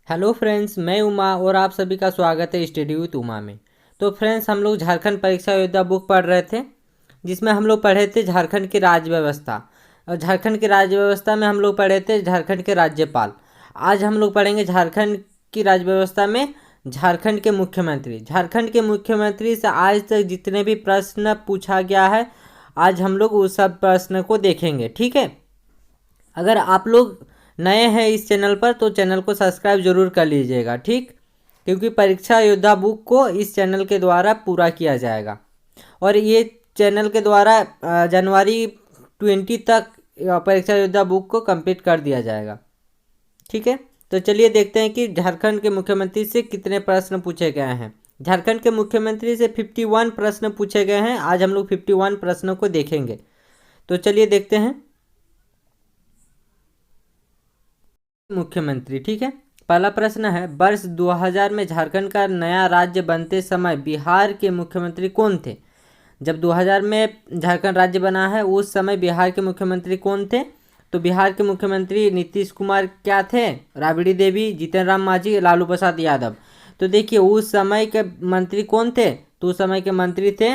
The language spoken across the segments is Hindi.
हेलो फ्रेंड्स, मैं उमा और आप सभी का स्वागत है स्टडी विथ उमा में। तो फ्रेंड्स, हम लोग झारखंड परीक्षा योद्धा बुक पढ़ रहे थे, जिसमें हम लोग पढ़े थे झारखंड की राज्य व्यवस्था। और झारखंड की राज्य व्यवस्था में हम लोग पढ़े थे झारखंड के राज्यपाल। आज हम लोग पढ़ेंगे झारखंड की राज्य व्यवस्था में झारखंड के मुख्यमंत्री। झारखंड के मुख्यमंत्री से आज तक जितने भी प्रश्न पूछा गया है, आज हम लोग उस सब प्रश्न को देखेंगे। ठीक है। अगर आप लोग नए हैं इस चैनल पर तो चैनल को सब्सक्राइब जरूर कर लीजिएगा, ठीक। क्योंकि परीक्षा योद्धा बुक को इस चैनल के द्वारा पूरा किया जाएगा और ये चैनल के द्वारा जनवरी 20 तक परीक्षा योद्धा बुक को कंप्लीट कर दिया जाएगा। ठीक है। तो चलिए देखते हैं कि झारखंड के मुख्यमंत्री से कितने प्रश्न पूछे गए हैं। झारखंड के मुख्यमंत्री से 51 प्रश्न पूछे गए हैं। आज हम लोग 51 प्रश्नों को देखेंगे। तो चलिए देखते हैं मुख्यमंत्री। ठीक है। पहला प्रश्न है, वर्ष 2000 में झारखंड का नया राज्य बनते समय बिहार के मुख्यमंत्री कौन थे? जब 2000 में झारखंड राज्य बना है उस समय बिहार के मुख्यमंत्री कौन थे? तो बिहार के मुख्यमंत्री नीतीश कुमार क्या थे, राबड़ी देवी, जीतन राम मांझी, लालू प्रसाद यादव। तो देखिए उस समय के मंत्री कौन थे? तो उस समय के मंत्री थे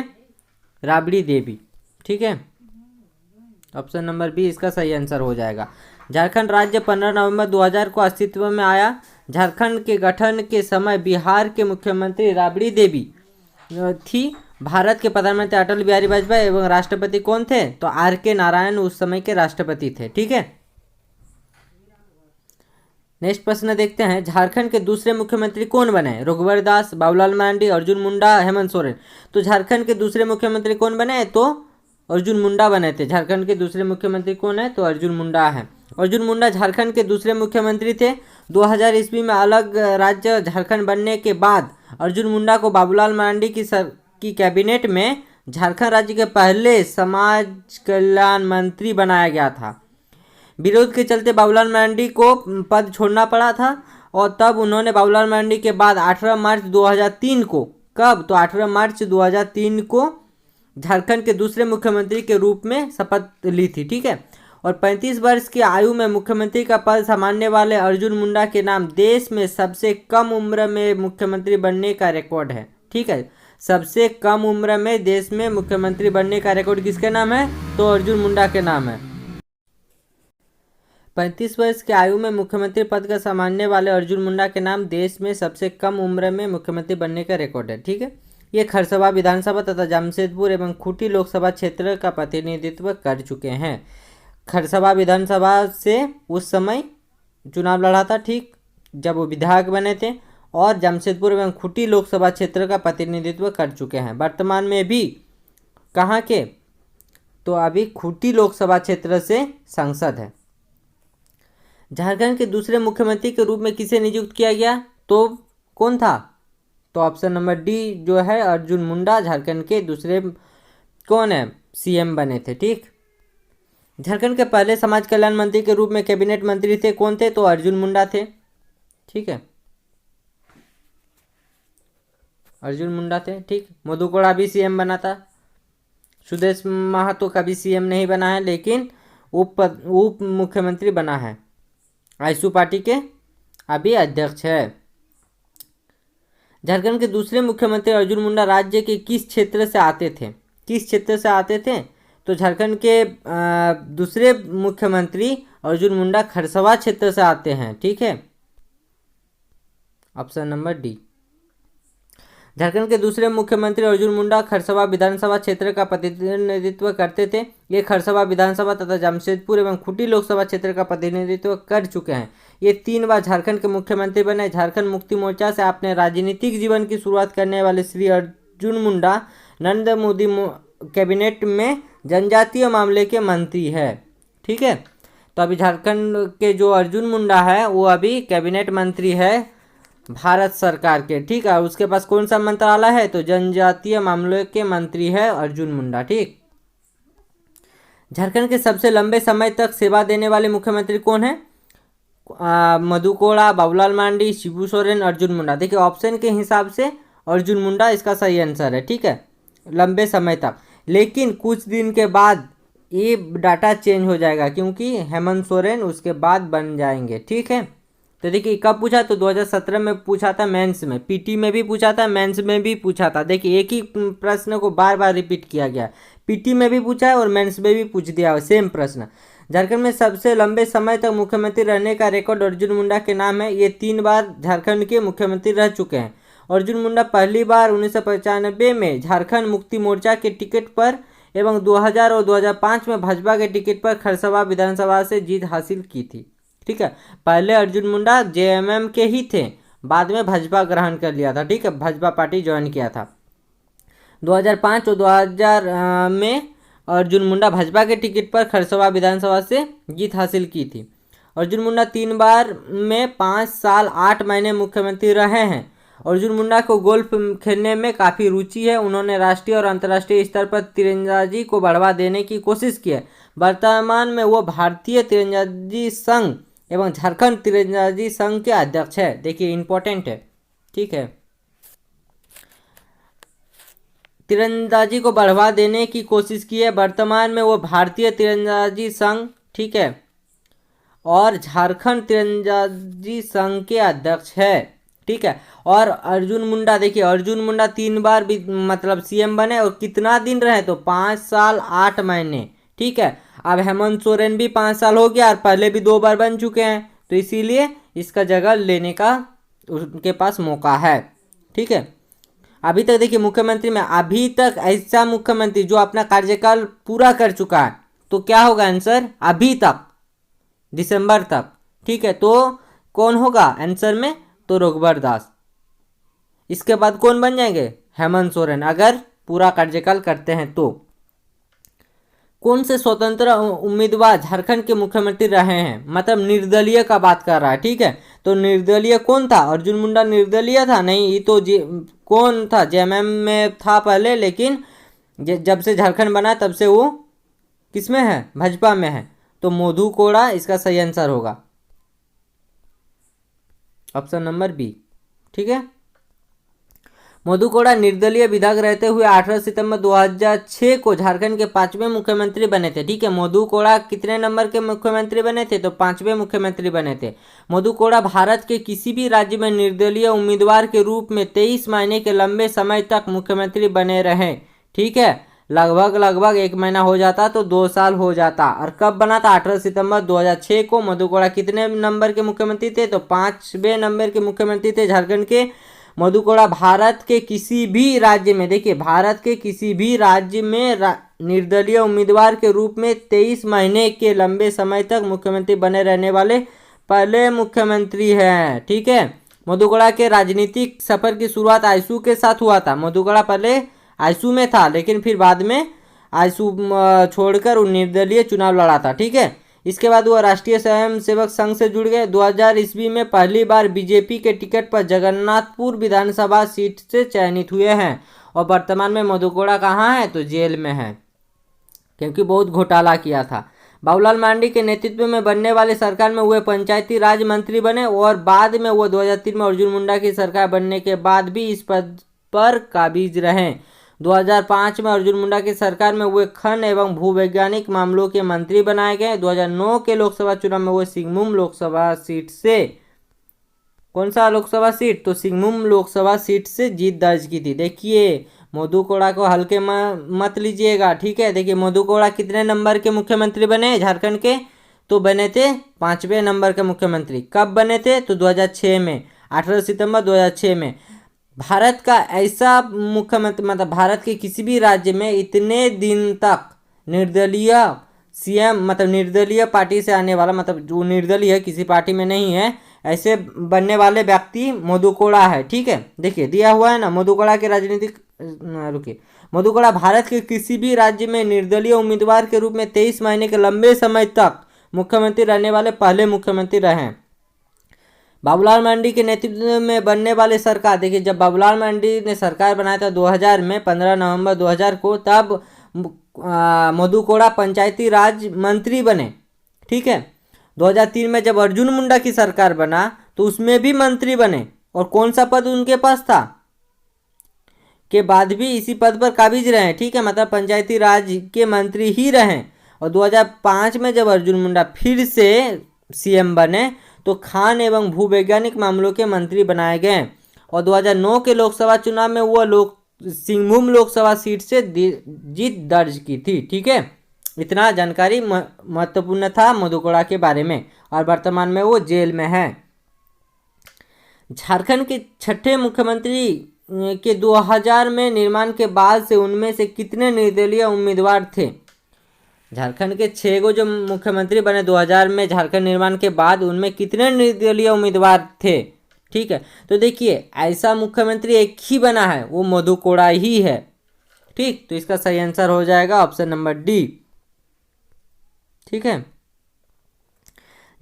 राबड़ी देवी। ठीक है। ऑप्शन नंबर बी इसका सही आंसर हो जाएगा। झारखंड राज्य 15 नवंबर 2000 को अस्तित्व में आया। झारखंड के गठन के समय बिहार के मुख्यमंत्री राबड़ी देवी थी। भारत के प्रधानमंत्री अटल बिहारी वाजपेयी एवं राष्ट्रपति कौन थे? तो आर के नारायण उस समय के राष्ट्रपति थे। ठीक है। नेक्स्ट प्रश्न देखते हैं, झारखंड के दूसरे मुख्यमंत्री कौन बने? रघुवर दास, बाबूलाल मरांडी, अर्जुन मुंडा, हेमंत सोरेन। तो झारखंड के दूसरे मुख्यमंत्री कौन बने? तो अर्जुन मुंडा बने थे। झारखंड के दूसरे मुख्यमंत्री कौन है? तो अर्जुन मुंडा है। अर्जुन मुंडा झारखंड के दूसरे मुख्यमंत्री थे। 2000 ईस्वी में अलग राज्य झारखंड बनने के बाद अर्जुन मुंडा को बाबूलाल मरांडी की कैबिनेट में झारखंड राज्य के पहले समाज कल्याण मंत्री बनाया गया था। विरोध के चलते बाबूलाल मरांडी को पद छोड़ना पड़ा था और तब उन्होंने बाबूलाल मरांडी के बाद 18 मार्च 2003 को, कब? तो 18 मार्च 2003 को झारखंड के दूसरे मुख्यमंत्री के रूप में शपथ ली थी। ठीक है। और 35 वर्ष की आयु में मुख्यमंत्री का पद संभालने वाले अर्जुन मुंडा के नाम देश में सबसे कम उम्र में मुख्यमंत्री बनने का रिकॉर्ड है। ठीक है। सबसे कम उम्र में देश में मुख्यमंत्री बनने का रिकॉर्ड किसके नाम है? तो अर्जुन मुंडा के नाम है। 35 वर्ष की आयु में मुख्यमंत्री पद का संभालने वाले अर्जुन मुंडा के नाम देश में सबसे कम उम्र में मुख्यमंत्री बनने का रिकॉर्ड है। ठीक है। ये खरसभा विधानसभा तथा जमशेदपुर एवं खूंटी लोकसभा क्षेत्र का प्रतिनिधित्व कर चुके हैं। खरसभा विधानसभा से उस समय चुनाव लड़ा था, ठीक, जब वो विधायक बने थे। और जमशेदपुर एवं खूंटी लोकसभा क्षेत्र का प्रतिनिधित्व कर चुके हैं। वर्तमान में भी कहाँ के? तो अभी खूंटी लोकसभा क्षेत्र से सांसद है। झारखंड के दूसरे मुख्यमंत्री के रूप में किसे नियुक्त किया गया? तो कौन था? तो ऑप्शन नंबर डी जो है अर्जुन मुंडा झारखंड के दूसरे कौन है? सीएम बने थे। ठीक। झारखंड के पहले समाज कल्याण मंत्री के रूप में कैबिनेट मंत्री थे, कौन थे? तो अर्जुन मुंडा थे। ठीक है। अर्जुन मुंडा थे। ठीक। मधु कोड़ा भी सीएम बना था। सुदेश महतो कभी सीएम नहीं बना है, लेकिन उप मुख्यमंत्री बना है। आईसू पार्टी के अभी अध्यक्ष है। झारखंड के दूसरे मुख्यमंत्री अर्जुन मुंडा राज्य के किस क्षेत्र से आते थे? किस क्षेत्र से आते थे? तो झारखंड के दूसरे मुख्यमंत्री अर्जुन मुंडा खरसभा क्षेत्र से आते हैं। ठीक है। Option number D. झारखंड के दूसरे मुख्यमंत्री अर्जुन मुंडा खरसभा विधानसभा क्षेत्र का प्रतिनिधित्व करते थे। ये खरसभा विधानसभा तथा जमशेदपुर एवं खूंटी लोकसभा क्षेत्र का प्रतिनिधित्व कर चुके हैं। ये 3 बार झारखंड के मुख्यमंत्री बने। झारखंड मुक्ति मोर्चा से अपने राजनीतिक जीवन की शुरुआत करने वाले श्री अर्जुन मुंडा नरेंद्र मोदी कैबिनेट में जनजातीय मामले के मंत्री है। ठीक है। तो अभी झारखंड के जो अर्जुन मुंडा है वो अभी कैबिनेट मंत्री है भारत सरकार के। ठीक है। उसके पास कौन सा मंत्रालय है? तो जनजातीय मामलों के मंत्री है अर्जुन मुंडा। ठीक। झारखंड के सबसे लंबे समय तक सेवा देने वाले मुख्यमंत्री कौन है? मधु कोड़ा, बाबूलाल मरांडी, शिबू सोरेन, अर्जुन मुंडा। देखिए ऑप्शन के हिसाब से अर्जुन मुंडा इसका सही आंसर है। ठीक है। लंबे समय तक, लेकिन कुछ दिन के बाद ये डाटा चेंज हो जाएगा क्योंकि हेमंत सोरेन उसके बाद बन जाएंगे। ठीक है। तो देखिए कब पूछा, तो 2017 में पूछा था मेंस में, पीटी में भी पूछा था, मेंस में भी पूछा था। देखिए एक ही प्रश्न को बार बार रिपीट किया गया, पीटी में भी पूछा है और मेंस में भी पूछ दिया सेम प्रश्न। झारखंड में सबसे लंबे समय तक मुख्यमंत्री रहने का रिकॉर्ड अर्जुन मुंडा के नाम है। ये 3 बार झारखंड के मुख्यमंत्री रह चुके हैं। अर्जुन मुंडा पहली बार 1995 में झारखंड मुक्ति मोर्चा के टिकट पर एवं 2000 और 2005 में भाजपा के टिकट पर खरसभा विधानसभा से जीत हासिल की थी। ठीक है, पहले अर्जुन मुंडा जेएमएम के ही थे, बाद में भाजपा ग्रहण कर लिया था। ठीक है, भाजपा पार्टी ज्वाइन किया था। 2005 और 2000 में अर्जुन मुंडा भाजपा के टिकट पर खरसभा विधानसभा से जीत हासिल की थी। अर्जुन मुंडा 3 बार में 5 साल 8 महीने मुख्यमंत्री रहे हैं। अर्जुन मुंडा को गोल्फ खेलने में काफ़ी रुचि है। उन्होंने राष्ट्रीय और अंतर्राष्ट्रीय स्तर पर तीरंदाजी को बढ़ावा देने की कोशिश की है। वर्तमान में वो भारतीय तीरंदाजी संघ एवं झारखंड तीरंदाजी संघ के अध्यक्ष है। देखिए इंपॉर्टेंट है। ठीक है, तीरंदाजी को बढ़ावा देने की कोशिश की है। वर्तमान में वो भारतीय तीरंदाजी संघ, ठीक है, और झारखंड तीरंदाजी संघ के अध्यक्ष है। ठीक है, और अर्जुन मुंडा, देखिए अर्जुन मुंडा 3 बार भी मतलब सीएम बने और कितना दिन रहे, तो 5 साल 8 महीने। ठीक है, अब हेमंत सोरेन भी 5 साल हो गया और पहले भी 2 बार बन चुके हैं, तो इसीलिए इसका जगह लेने का उनके पास मौका है। ठीक है, अभी तक देखिए मुख्यमंत्री में अभी तक ऐसा मुख्यमंत्री जो अपना कार्यकाल पूरा कर चुका है, तो क्या होगा आंसर, अभी तक दिसंबर तक। ठीक है, तो कौन होगा आंसर में, तो रघुवर दास। इसके बाद कौन बन जाएंगे, हेमंत सोरेन, अगर पूरा कार्यकाल करते हैं तो। कौन से स्वतंत्र उम्मीदवार झारखंड के मुख्यमंत्री रहे हैं, मतलब निर्दलीय का बात कर रहा है। ठीक है, तो निर्दलीय कौन था, अर्जुन मुंडा निर्दलीय था नहीं, ये तो कौन था, जेएमएम में था पहले, लेकिन जब से झारखंड बना तब से वो किसमें है, भाजपा में है। तो मधु कोड़ा इसका सही आंसर होगा, ऑप्शन नंबर बी। ठीक है, मधु कोड़ा निर्दलीय विधायक रहते हुए 18 सितंबर 2006 को झारखंड के 5वें मुख्यमंत्री बने थे। ठीक है, मधु कोड़ा कितने नंबर के मुख्यमंत्री बने थे, तो 5वें मुख्यमंत्री बने थे। मधु कोड़ा भारत के किसी भी राज्य में निर्दलीय उम्मीदवार के रूप में 23 महीने के लंबे समय तक मुख्यमंत्री बने रहे। ठीक है, लगभग 1 महीना हो जाता तो 2 साल हो जाता। और कब बना था, 18 सितंबर 2006 को। मधु कोड़ा कितने नंबर के मुख्यमंत्री थे, तो 5वें नंबर के मुख्यमंत्री थे झारखंड के। मधु कोड़ा भारत के किसी भी राज्य में, देखिए भारत के किसी भी राज्य में निर्दलीय उम्मीदवार के रूप में 23 महीने के लंबे समय तक मुख्यमंत्री बने रहने वाले पहले मुख्यमंत्री हैं। ठीक है, मधु कोड़ा के राजनीतिक सफर की शुरुआत आयसू के साथ हुआ था। मधु कोड़ा पहले आयसू में था, लेकिन फिर बाद में आयसू छोड़कर वो निर्दलीय चुनाव लड़ा था। ठीक है, इसके बाद वो राष्ट्रीय स्वयं सेवक संघ से जुड़ गए। 2000 ईस्वी में पहली बार बीजेपी के टिकट पर जगन्नाथपुर विधानसभा सीट से चयनित हुए हैं। और वर्तमान में मधु कोड़ा कहाँ है, तो जेल में है, क्योंकि बहुत घोटाला किया था। बाबूलाल मरांडी के नेतृत्व में बनने वाली सरकार में वे पंचायती राज मंत्री बने और बाद में वो 2003 में अर्जुन मुंडा की सरकार बनने के बाद भी इस पद पर काबिज रहे। 2005 में अर्जुन मुंडा की सरकार में वे खन एवं भूवैज्ञानिक मामलों के मंत्री बनाए गए। 2009 के लोकसभा चुनाव में वो सिंहभूम लोकसभा सीट से, कौन सा लोकसभा सीट, तो सिंहभूम लोकसभा सीट से जीत दर्ज की थी। देखिए मधु कोड़ा को हल्के मत लीजिएगा। ठीक है, देखिए मधु कोड़ा कितने नंबर के मुख्यमंत्री बने झारखंड के, तो बने थे 5वें नंबर के मुख्यमंत्री। कब बने थे, तो 2006 में, 18 सितंबर 2006 में। भारत का ऐसा मुख्यमंत्री, मतलब भारत के किसी भी राज्य में इतने दिन तक निर्दलीय सीएम, मतलब निर्दलीय पार्टी से आने वाला, मतलब जो निर्दलीय किसी पार्टी में नहीं है, ऐसे बनने वाले व्यक्ति मधु कोड़ा है। ठीक है, देखिए दिया हुआ है ना, मधु कोड़ा के राजनीतिक, रुकिए, मधु कोड़ा भारत के किसी भी राज्य में निर्दलीय उम्मीदवार के रूप में 23 महीने के लंबे समय तक मुख्यमंत्री रहने वाले पहले मुख्यमंत्री रहे। बाबूलाल मरांडी के नेतृत्व में बनने वाली सरकार, देखिए जब बाबूलाल मरांडी ने सरकार बनाया था 2000 में, 15 नवंबर 2000 को, तब मधु कोड़ा पंचायती राज मंत्री बने। ठीक है, 2003 में जब अर्जुन मुंडा की सरकार बना तो उसमें भी मंत्री बने, और कौन सा पद उनके पास था, के बाद भी इसी पद पर काबिज रहे। ठीक है, मतलब पंचायती राज के मंत्री ही रहे। और 2005 में जब अर्जुन मुंडा फिर से सीएम बने तो खान एवं भूवैज्ञानिक मामलों के मंत्री बनाए गए। और 2009 के लोकसभा चुनाव में वह सिंहभूम लोकसभा सीट से जीत दर्ज की थी। ठीक है, इतना जानकारी महत्वपूर्ण था मधु कोड़ा के बारे में। और वर्तमान में वो जेल में है। झारखंड के छठे मुख्यमंत्री के 2000 में निर्माण के बाद से उनमें से कितने निर्दलीय उम्मीदवार थे? झारखंड के 6 गो जो मुख्यमंत्री बने 2000 में झारखंड निर्माण के बाद, उनमें कितने निर्दलीय उम्मीदवार थे? ठीक है, तो देखिए ऐसा मुख्यमंत्री एक ही बना है, वो मधु कोड़ा ही है। ठीक, तो इसका सही आंसर हो जाएगा ऑप्शन नंबर डी। ठीक है,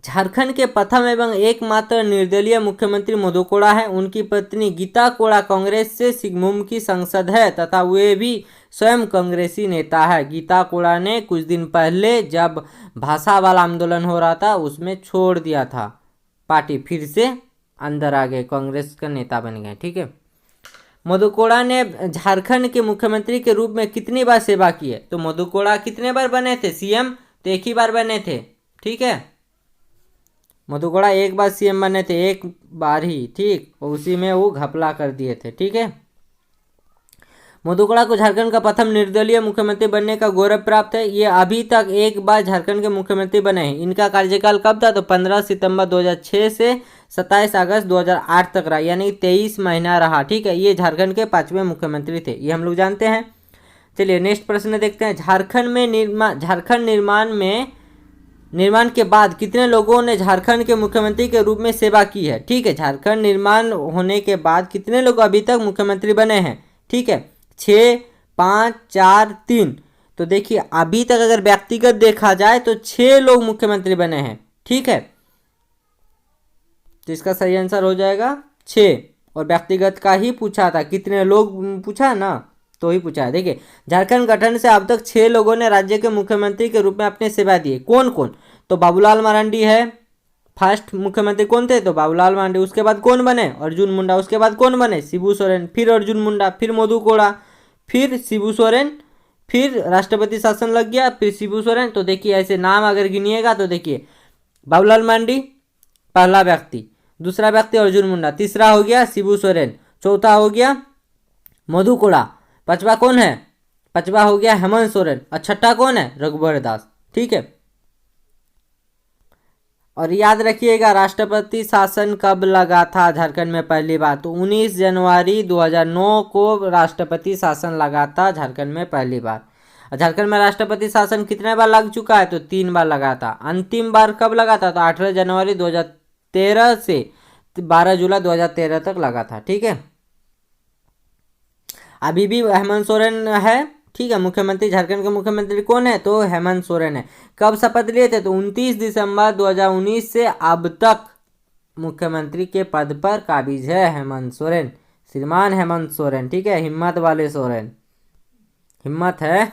झारखंड के प्रथम एवं एकमात्र निर्दलीय मुख्यमंत्री मधु कोड़ा है। उनकी पत्नी गीता कोड़ा कांग्रेस से सिंहभूम की सांसद है तथा वे भी स्वयं कांग्रेसी नेता है। गीता कोड़ा ने कुछ दिन पहले जब भाषा वाला आंदोलन हो रहा था उसमें छोड़ दिया था पार्टी, फिर से अंदर आ गए, कांग्रेस का नेता बन गए। ठीक है, मधु कोड़ा ने झारखंड के मुख्यमंत्री के रूप में कितनी बार सेवा की है? तो मधु कोड़ा कितने बार बने थे सीएम? तो एक ही बार बने थे। ठीक है, मधु कोड़ा एक बार सीएम बने थे, एक बार ही। ठीक, और उसी में वो घपला कर दिए थे। ठीक है, मधु कोड़ा को झारखंड का प्रथम निर्दलीय मुख्यमंत्री बनने का गौरव प्राप्त है। ये अभी तक एक बार झारखंड के मुख्यमंत्री बने हैं। इनका कार्यकाल कब था? तो 15 सितंबर 2006 से 27 अगस्त 2008 तक रहा, यानी 23 महीना रहा। ठीक है, ये झारखंड के 5वें मुख्यमंत्री थे, ये हम लोग जानते हैं। चलिए नेक्स्ट प्रश्न देखते हैं। झारखंड निर्माण के बाद कितने लोगों ने झारखंड के मुख्यमंत्री के रूप में सेवा की है? ठीक है, झारखंड निर्माण होने के बाद कितने लोग अभी तक मुख्यमंत्री बने हैं? ठीक है, 6, 5, 4, 3। तो देखिए अभी तक अगर व्यक्तिगत देखा जाए तो 6 लोग मुख्यमंत्री बने हैं। ठीक है, तो इसका सही आंसर हो जाएगा 6। और व्यक्तिगत का ही पूछा था, कितने लोग पूछा ना, तो ही पूछा है। देखिए झारखंड गठन से अब तक 6 लोगों ने राज्य के मुख्यमंत्री के रूप में अपने सेवा दी। कौन कौन? तो बाबूलाल मरांडी है, फर्स्ट मुख्यमंत्री कौन थे? तो बाबूलाल मरांडी। उसके बाद कौन बने? अर्जुन मुंडा। उसके बाद कौन बने? शिबू सोरेन। फिर अर्जुन मुंडा, फिर मधु कोड़ा, फिर शिबू सोरेन, फिर राष्ट्रपति शासन लग गया, फिर शिबू सोरेन। तो देखिए ऐसे नाम अगर गिनिएगा तो देखिए बाबूलाल मरांडी पहला व्यक्ति, दूसरा व्यक्ति अर्जुन मुंडा, तीसरा हो गया शिबू सोरेन, चौथा हो गया मधु कोड़ा, पांचवा कौन है? पांचवा हो गया हेमंत सोरेन, और छठा कौन है? रघुवर दास। ठीक है, और याद रखिएगा राष्ट्रपति शासन कब लगा था झारखंड में पहली बार? तो 19 जनवरी 2009 को राष्ट्रपति शासन लगा था झारखंड में पहली बार। झारखंड में राष्ट्रपति शासन कितने बार लग चुका है? तो 3 बार लगा था। अंतिम बार कब लगा था? तो 18 जनवरी 2013 से 12 जुलाई 2013 तक लगा था। ठीक है, अभी भी हेमंत सोरेन है। ठीक है, मुख्यमंत्री झारखंड के मुख्यमंत्री कौन है? तो हेमंत सोरेन है। कब शपथ लिए थे? तो 29 दिसंबर 2019 से अब तक मुख्यमंत्री के पद पर काबिज है हेमंत सोरेन, श्रीमान हेमंत सोरेन। ठीक है, हिम्मत वाले सोरेन, हिम्मत है।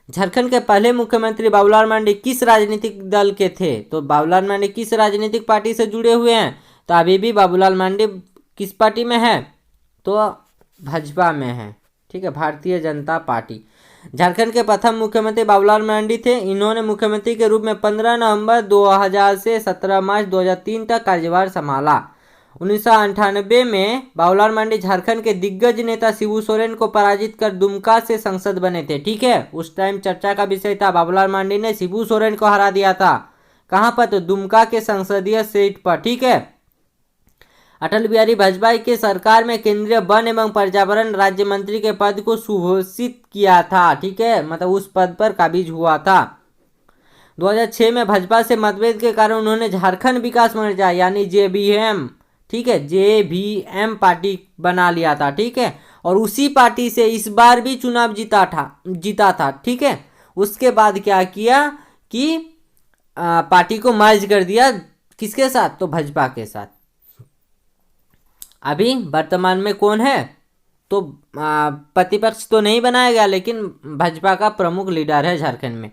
झारखंड के पहले मुख्यमंत्री बाबूलाल मरांडी किस राजनीतिक दल के थे? तो बाबूलाल मरांडी किस राजनीतिक पार्टी से जुड़े हुए हैं? तो अभी भी बाबूलाल मरांडी किस पार्टी में है? तो भाजपा में है। ठीक है, भारतीय जनता पार्टी। झारखंड के प्रथम मुख्यमंत्री बाबूलाल मरांडी थे। इन्होंने मुख्यमंत्री के रूप में 15 नवंबर 2000 से 17 मार्च 2003 तक कार्यभार संभाला। 1998 में बाबूलाल मरांडी झारखंड के दिग्गज नेता शिबू सोरेन को पराजित कर दुमका से सांसद बने थे। ठीक है, उस टाइम चर्चा का विषय था, बाबूलाल मरांडी ने शिबू सोरेन को हरा दिया था। कहां पर? तो दुमका के संसदीय सीट पर। ठीक है, अटल बिहारी वाजपेयी के सरकार में केंद्रीय वन एवं पर्यावरण राज्य मंत्री के पद को सुघोषित किया था। ठीक है, मतलब उस पद पर काबिज हुआ था। 2006 में भाजपा से मतभेद के कारण उन्होंने झारखंड विकास मोर्चा यानी जेबीएम, ठीक है, जेबीएम पार्टी बना लिया था। ठीक है, और उसी पार्टी से इस बार भी चुनाव जीता था। ठीक है, उसके बाद क्या किया कि पार्टी को मर्ज कर दिया। किसके साथ? तो भाजपा के साथ। अभी वर्तमान में कौन है? तो प्रतिपक्ष तो नहीं बनाया गया, लेकिन भाजपा का प्रमुख लीडर है झारखंड में।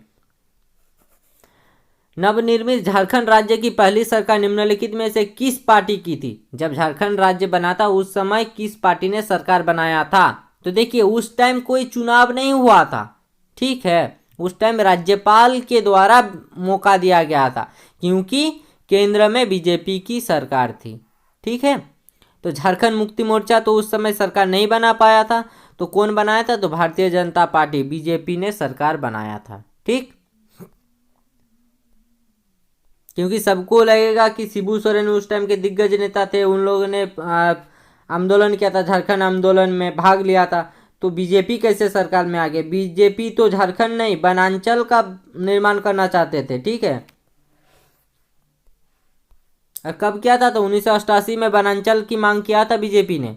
नवनिर्मित झारखंड राज्य की पहली सरकार निम्नलिखित में से किस पार्टी की थी? जब झारखंड राज्य बना था उस समय किस पार्टी ने सरकार बनाया था? तो देखिए उस टाइम कोई चुनाव नहीं हुआ था। ठीक है, उस टाइम राज्यपाल के द्वारा मौका दिया गया था, क्योंकि केंद्र में बीजेपी की सरकार थी। ठीक है, तो झारखंड मुक्ति मोर्चा तो उस समय सरकार नहीं बना पाया था, तो कौन बनाया था? तो भारतीय जनता पार्टी बीजेपी ने सरकार बनाया था। ठीक, क्योंकि सबको लगेगा कि शिबू सोरेन उस टाइम के दिग्गज नेता थे, उन लोगों ने आंदोलन किया था, झारखंड आंदोलन में भाग लिया था, तो बीजेपी कैसे सरकार में आ गए? बीजेपी तो झारखंड नहीं वनांचल का निर्माण करना चाहते थे। ठीक है, और कब किया था? तो 1988 में वनांचल की मांग किया था बीजेपी ने।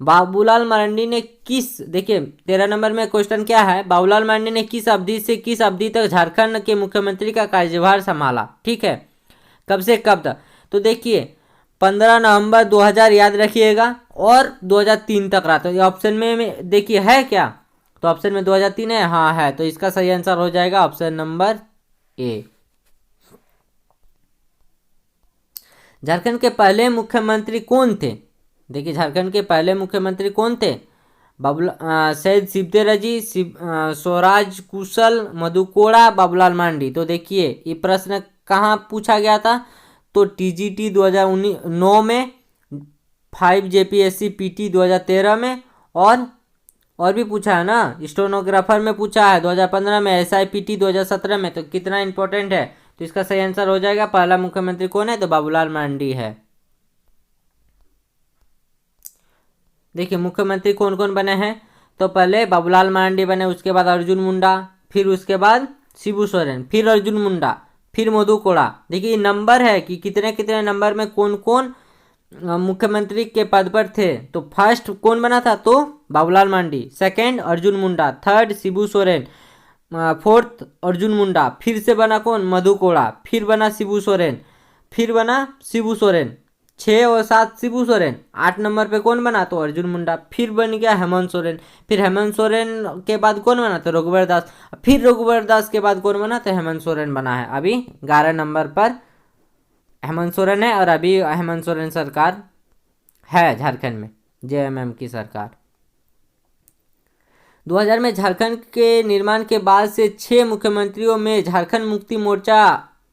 बाबूलाल मरांडी ने किस, देखिए 13 नंबर में क्वेश्चन क्या है, बाबूलाल मरांडी ने किस अवधि से किस अवधि तक झारखंड के मुख्यमंत्री का कार्यभार संभाला? ठीक है, कब से कब तक? तो देखिए 15 नवंबर 2000 याद रखिएगा, और 2003 तक रहा। तो ये ऑप्शन में देखिए है क्या? तो ऑप्शन में 2003 है, हाँ है, तो इसका सही आंसर हो जाएगा ऑप्शन नंबर ए। झारखंड के पहले मुख्यमंत्री कौन थे? देखिए झारखंड के पहले मुख्यमंत्री कौन थे? सैयद शिवतेराजी, स्वराज कुशल, मधु कोड़ा, बाबूलाल मांडी। तो देखिए ये प्रश्न कहाँ पूछा गया था? तो टीजीटी 2009 में, 5 जेपीएससी पीटी 2013 में, और भी पूछा है ना, स्टेनोग्राफर में पूछा है 2015 में, एसआईपीटी 2017 में। तो कितना इंपॉर्टेंट है? तो इसका सही आंसर हो जाएगा पहला मुख्यमंत्री कौन है? तो बाबूलाल मांडी है। देखिए मुख्यमंत्री कौन कौन बने हैं? तो पहले बाबूलाल मांडी बने, उसके बाद अर्जुन मुंडा, फिर उसके बाद शिबू सोरेन, फिर अर्जुन मुंडा, फिर मधु कोड़ा। देखिए नंबर है कि कितने कितने नंबर में कौन कौन मुख्यमंत्री के पद पर थे। तो फर्स्ट कौन बना था? तो बाबूलाल मांडी, second Arjun Munda, third Shibu Soren, fourth Arjun Munda, फिर से बना कौन? मधु कोड़ा, फिर बना शिबू सोरेन, फिर बना शिबू सोरेन, 6 और 7 शिबू सोरेन, 8 नंबर पे कौन बना? तो अर्जुन मुंडा, फिर बन गया हेमंत सोरेन, फिर हेमंत सोरेन के बाद कौन बना? तो रघुवर दास, फिर रघुवर दास के बाद कौन बना? तो हेमंत सोरेन बना है। अभी 11 नंबर पर हेमंत सोरेन है, और अभी हेमंत सोरेन सरकार है झारखंड में, जेएमएम की सरकार। 2000 में झारखंड के निर्माण के बाद से 6 मुख्यमंत्रियों में झारखंड मुक्ति मोर्चा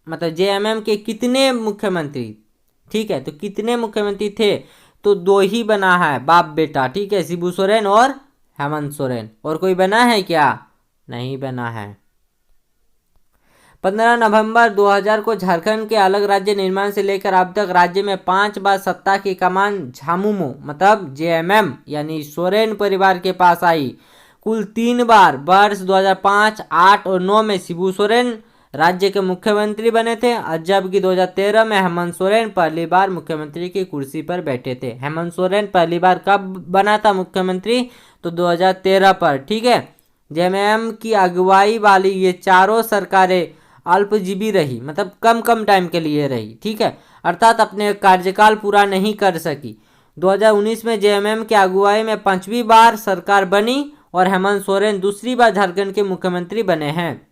मतलब जेएमएम के कितने मुख्यमंत्री? ठीक है, तो कितने मुख्यमंत्री थे? तो 2 ही बना है, बाप बेटा। ठीक है, शिबू सोरेन और हेमंत सोरेन। और कोई बना है क्या? नहीं बना है। 15 नवंबर 2000 को झारखंड के अलग राज्य निर्माण से लेकर अब तक राज्य में 5 बार सत्ता की कमान झामुमो मतलब जेएमएम यानी सोरेन परिवार के पास आई। कुल 3 बार वर्ष 2005, 8 और 9 में शिबू सोरेन राज्य के मुख्यमंत्री बने थे, जबकि 2013 में हेमंत सोरेन पहली बार मुख्यमंत्री की कुर्सी पर बैठे थे। हेमंत सोरेन पहली बार कब बना था मुख्यमंत्री? तो 2013 पर। ठीक है, जेएमएम की अगुवाई वाली ये चारों सरकारें अल्पजीवी रही, मतलब कम कम टाइम के लिए रही। ठीक है, अर्थात अपने कार्यकाल पूरा नहीं कर सकी। 2019 में जेएमएम की अगुवाई में 5वीं बार सरकार बनी और हेमंत सोरेन दूसरी बार झारखंड के मुख्यमंत्री बने हैं।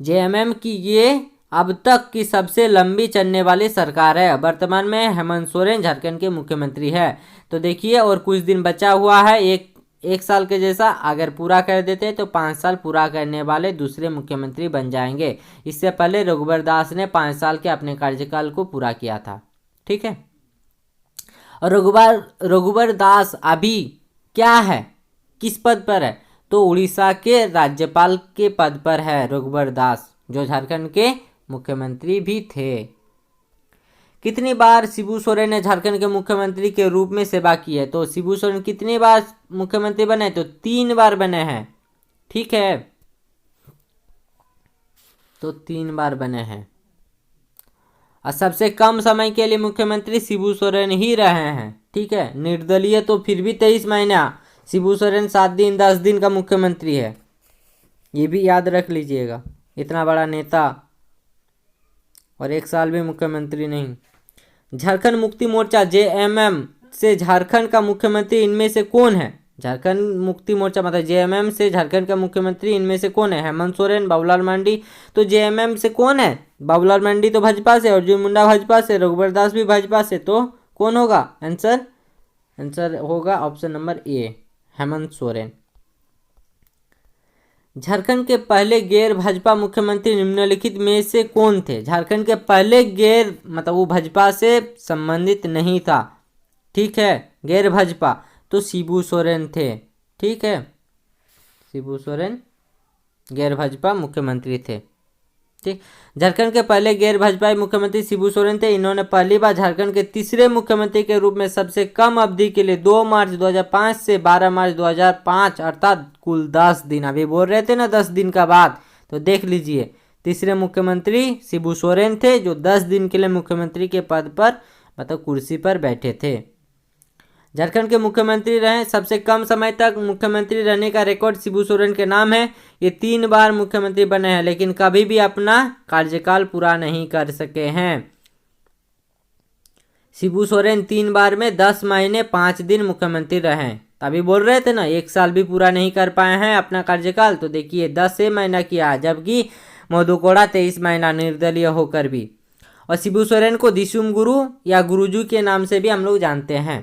जेएमएम की ये अब तक की सबसे लंबी चलने वाली सरकार है। वर्तमान में हेमंत सोरेन झारखंड के मुख्यमंत्री है। तो देखिए और कुछ दिन बचा हुआ है, एक साल के जैसा अगर पूरा कर देते तो 5 साल पूरा करने वाले दूसरे मुख्यमंत्री बन जाएंगे। इससे पहले रघुवर दास ने 5 साल के अपने कार्यकाल को पूरा किया था। ठीक है, और रघुवर दास अभी क्या है, किस पद पर है? तो उड़ीसा के राज्यपाल के पद पर है रघुवर दास, जो झारखंड के मुख्यमंत्री भी थे। कितनी बार शिबू सोरेन ने झारखंड के मुख्यमंत्री के रूप में सेवा की है? तो शिबू सोरेन कितनी बार मुख्यमंत्री बने? तो 3 बार बने हैं। ठीक है, तो 3 बार बने हैं, और सबसे कम समय के लिए मुख्यमंत्री शिबू सोरेन ही रहे हैं। ठीक है, निर्दलीय तो फिर भी 23 महीना, शिबू सोरेन 7 दिन 10 दिन का मुख्यमंत्री है, ये भी याद रख लीजिएगा। इतना बड़ा नेता और 1 साल भी मुख्यमंत्री नहीं। झारखंड मुक्ति मोर्चा जेएमएम से झारखंड का मुख्यमंत्री इनमें से कौन है? झारखंड मुक्ति मोर्चा मतलब जेएमएम से झारखंड का मुख्यमंत्री इनमें से कौन है? हेमंत सोरेन, बाबूलाल मांडी। तो जेएमएम से कौन है? बाबूलाल मांडी तो भाजपा से, अर्जुन मुंडा भाजपा से, रघुवर दास भी भाजपा से। तो कौन होगा आंसर होगा option number A, Hemant Soren. Jharkhand के पहले गैर भाजपा मुख्यमंत्री निम्नलिखित में से कौन थे? झारखंड के पहले गैर मतलब वो भाजपा से संबंधित नहीं था, ठीक है, गैर भाजपा, तो शिबू सोरेन थे, ठीक है, शिबू सोरेन गैर भाजपा मुख्यमंत्री थे, ठीक। झारखंड के पहले गैर भाजपाई मुख्यमंत्री शिबू सोरेन थे। इन्होंने पहली बार झारखंड के तीसरे मुख्यमंत्री के रूप में सबसे कम अवधि के लिए 2 मार्च 2005 से 12 मार्च 2005 अर्थात कुल 10 दिन, अभी बोल रहे थे ना 10 दिन का बाद, तो देख लीजिए तीसरे मुख्यमंत्री शिबू सोरेन थे जो 10 दिन के लिए मुख्यमंत्री के पद पर मतलब कुर्सी पर बैठे थे। झारखंड के मुख्यमंत्री रहे, सबसे कम समय तक मुख्यमंत्री रहने का रिकॉर्ड शिबू सोरेन के नाम है। ये 3 बार मुख्यमंत्री बने हैं लेकिन कभी भी अपना कार्यकाल पूरा नहीं कर सके हैं। शिबू सोरेन 3 बार में 10 महीने 5 दिन मुख्यमंत्री रहे। तभी बोल रहे थे ना 1 साल भी पूरा नहीं कर पाए हैं अपना कार्यकाल, तो देखिए 10 महीना किया, जबकि मधु कोड़ा 23 महीना निर्दलीय होकर भी। और शिबू सोरेन को दिसुम गुरु या गुरुजू के नाम से भी हम लोग जानते हैं।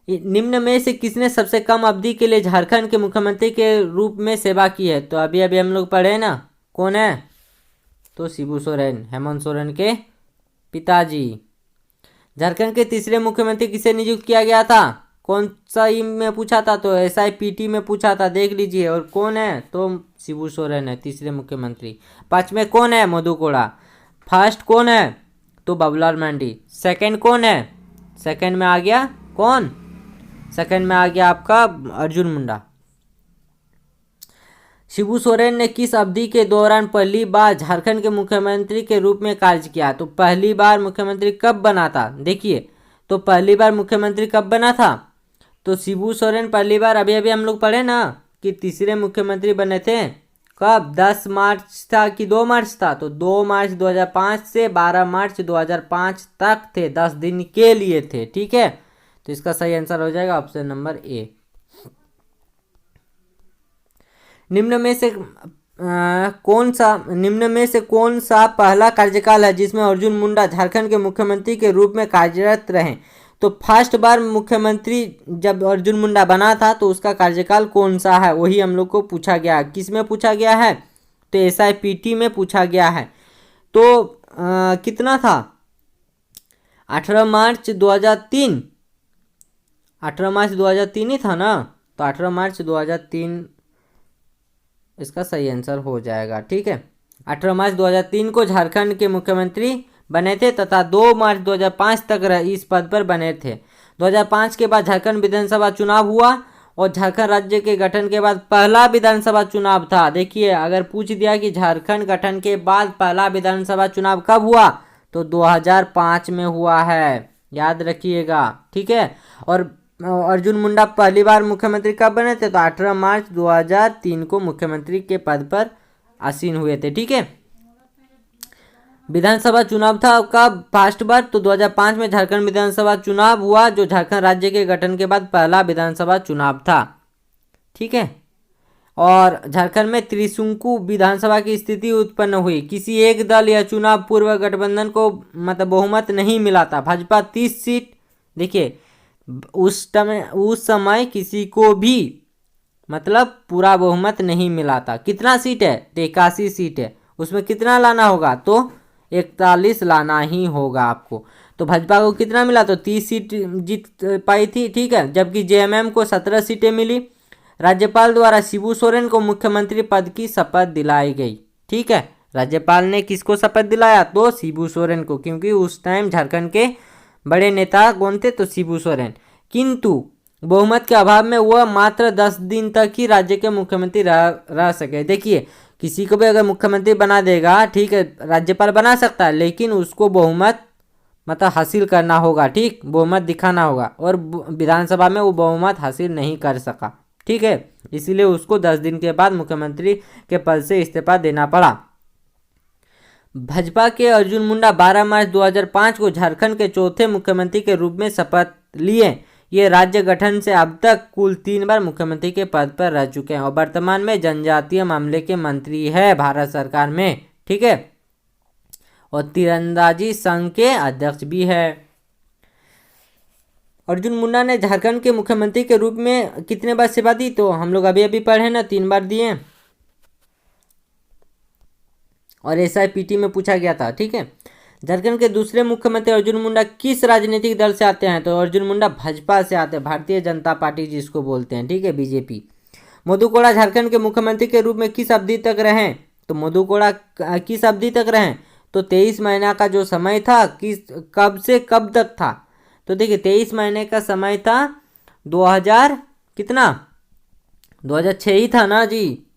निम्न में से किसने सबसे कम अवधि के लिए झारखंड के मुख्यमंत्री के रूप में सेवा की है? तो अभी अभी हम लोग पढ़े ना, कौन है? तो शिबू सोरेन, हेमंत सोरेन के पिताजी। झारखंड के तीसरे मुख्यमंत्री किसे नियुक्त किया गया था? कौन सा में पूछा था? तो SIPT में पूछा था, देख लीजिए। और कौन है? तो शिबू सोरेन है तीसरे मुख्यमंत्री। 5वें कौन है? मधु कोड़ा। फर्स्ट कौन है? तो बाबूलाल मरांडी। सेकंड कौन है? सेकंड में आ गया कौन? सेकंड में आ गया आपका अर्जुन मुंडा। शिबू सोरेन ने किस अवधि के दौरान पहली बार झारखंड के मुख्यमंत्री के रूप में कार्य किया? तो पहली बार मुख्यमंत्री कब बना था? देखिए, तो पहली बार मुख्यमंत्री कब बना था? तो शिबू सोरेन पहली बार अभी अभी हम लोग पढ़े ना कि तीसरे मुख्यमंत्री बने थे। कब? 10 मार्च था कि 2 मार्च था? तो 2 मार्च 2005 से 12 मार्च 2005 तक थे, 10 दिन के लिए थे, ठीक है। तो इसका सही आंसर हो जाएगा ऑप्शन नंबर ए। निम्न में से कौन सा पहला कार्यकाल है जिसमें अर्जुन मुंडा झारखंड के मुख्यमंत्री के रूप में कार्यरत रहे? तो फर्स्ट बार मुख्यमंत्री जब अर्जुन मुंडा बना था तो उसका कार्यकाल कौन सा है, वही हम लोग को पूछा गया। किस में पूछा गया है? तो SIPT में पूछा गया है। तो कितना था? 18 मार्च 2003, 18 मार्च 2003 ही था ना, तो 18 मार्च 2003 इसका सही आंसर हो जाएगा, ठीक है। 18 मार्च 2003 को झारखंड के मुख्यमंत्री बने थे तथा 2 मार्च 2005 तक इस पद पर बने थे। 2005 के बाद झारखंड विधानसभा चुनाव हुआ और झारखंड राज्य के गठन के बाद पहला विधानसभा चुनाव था। देखिए, अगर पूछ दिया कि झारखंड गठन के बाद पहला विधानसभा चुनाव कब हुआ, तो 2005 में हुआ है, याद रखिएगा, ठीक है। और अर्जुन मुंडा पहली बार मुख्यमंत्री कब बने थे? तो 18 मार्च 2003 को मुख्यमंत्री के पद पर आसीन हुए थे, ठीक है। विधानसभा चुनाव था कब? फर्स्ट बार तो 2005 में झारखंड विधानसभा चुनाव हुआ जो झारखंड राज्य के गठन के बाद पहला विधानसभा चुनाव था, ठीक है। और झारखंड में त्रिशंकु विधानसभा की स्थिति उत्पन्न हुई। किसी एक दल या चुनाव पूर्व गठबंधन को मतलब बहुमत नहीं मिला था। भाजपा 30 सीट, देखिए उस समय किसी को भी मतलब पूरा बहुमत नहीं मिला था। कितना सीट है? 81 सीट है। उसमें कितना लाना होगा? तो 41 लाना ही होगा आपको। तो भाजपा को कितना मिला? तो 30 सीट जीत पाई थी, ठीक है। जबकि JMM को 17 सीटें मिली। राज्यपाल द्वारा शिबू सोरेन को मुख्यमंत्री पद की शपथ दिलाई गई, ठीक है। राज्यपाल ने किसको शपथ दिलाया? तो शिबू सोरेन को, क्योंकि उस टाइम झारखंड के बड़े नेता कौन थे? तो शिबू सोरेन। किंतु बहुमत के अभाव में वह मात्र 10 दिन तक ही राज्य के मुख्यमंत्री रह सके। देखिए, किसी को भी अगर मुख्यमंत्री बना देगा, ठीक है, राज्यपाल बना सकता है, लेकिन उसको बहुमत मतलब हासिल करना होगा, ठीक, बहुमत दिखाना होगा। और विधानसभा में वो बहुमत हासिल नहीं कर सका, ठीक है। इसीलिए उसको 10 दिन के बाद मुख्यमंत्री के पद से इस्तीफा देना पड़ा। भाजपा के अर्जुन मुंडा 12 मार्च 2005 को झारखंड के चौथे मुख्यमंत्री के रूप में शपथ लिए। ये राज्य गठन से अब तक कुल 3 बार मुख्यमंत्री के पद पर रह चुके हैं और वर्तमान में जनजातीय मामले के मंत्री है भारत सरकार में, ठीक है। और तीरंदाजी संघ के अध्यक्ष भी है। अर्जुन मुंडा ने झारखंड के मुख्यमंत्री के रूप में कितने बार सेवा दी? तो हम लोग अभी अभी पढ़े ना, 3 बार दिए और SIPT में पूछा गया था। ठीक है, झारखंड के दूसरे मुख्यमंत्री अर्जुन मुंडा किस राजनीतिक दल से आते हैं? तो अर्जुन मुंडा भाजपा से आते हैं, भारतीय जनता पार्टी जिसको बोलते हैं। ठीक है, BJP। मधु कोड़ा झारखंड के मुख्यमंत्री के रूप में किस अवधि तक रहे? तो मधु कोड़ा किस अवधि तक रहे? तो 23 महीना का जो समय था, किस कब से कब तक था? तो देखिए 23 महीने का समय था 2000 कितना 2006 ही था ना जी,